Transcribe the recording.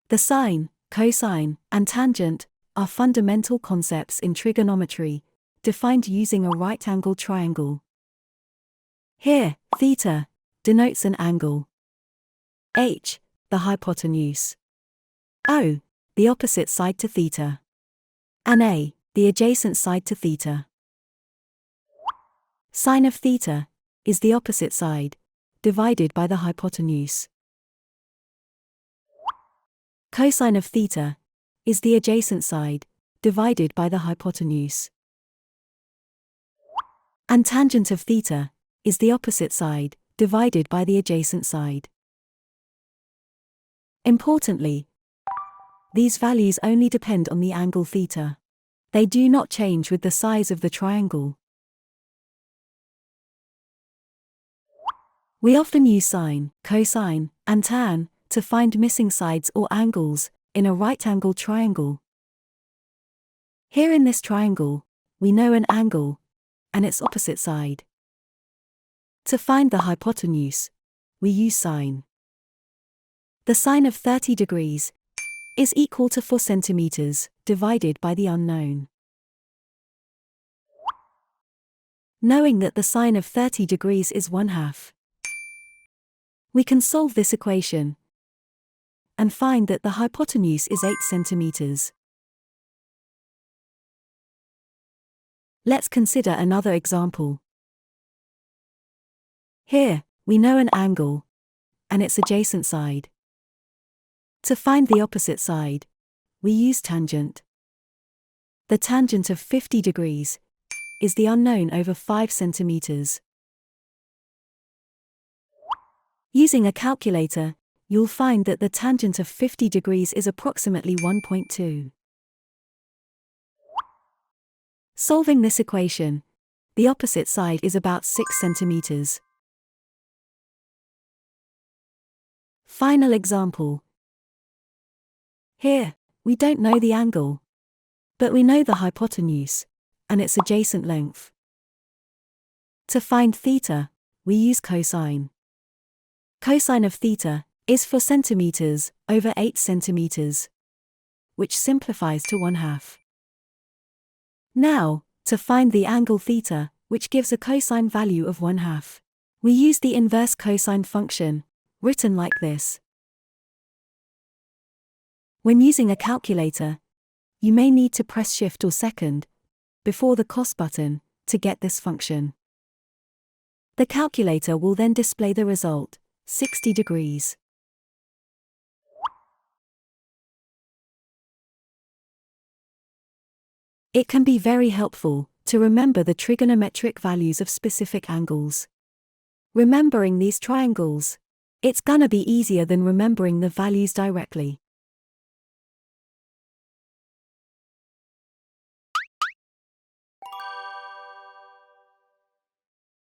The sine, cosine, and tangent are fundamental concepts in trigonometry, defined using a right-angled triangle. Here, theta denotes an angle. H, the hypotenuse. O, the opposite side to theta. And A, the adjacent side to theta. Sine of theta is the opposite side, divided by the hypotenuse. Cosine of theta is the adjacent side, divided by the hypotenuse. And tangent of theta is the opposite side, divided by the adjacent side. Importantly, these values only depend on the angle theta. They do not change with the size of the triangle. We often use sine, cosine, and tan to find missing sides or angles in a right-angled triangle. Here in this triangle, we know an angle and its opposite side. To find the hypotenuse, we use sine. The sine of 30 degrees is equal to 4 centimeters divided by the unknown. Knowing that the sine of 30 degrees is 1/2, we can solve this equation and find that the hypotenuse is 8 centimeters. Let's consider another example. Here, we know an angle and its adjacent side. To find the opposite side, we use tangent. The tangent of 50 degrees is the unknown over 5 centimeters. Using a calculator, you'll find that the tangent of 50 degrees is approximately 1.2. Solving this equation, the opposite side is about 6 centimeters. Final example. Here, we don't know the angle, but we know the hypotenuse and its adjacent length. To find theta, we use cosine. Cosine of theta is 4 centimeters over 8 centimeters, which simplifies to 1/2. Now, to find the angle theta, which gives a cosine value of 1/2, we use the inverse cosine function, written like this. When using a calculator, you may need to press Shift or Second before the cos button to get this function. The calculator will then display the result, 60 degrees. It can be very helpful to remember the trigonometric values of specific angles. Remembering these triangles, it's gonna be easier than remembering the values directly.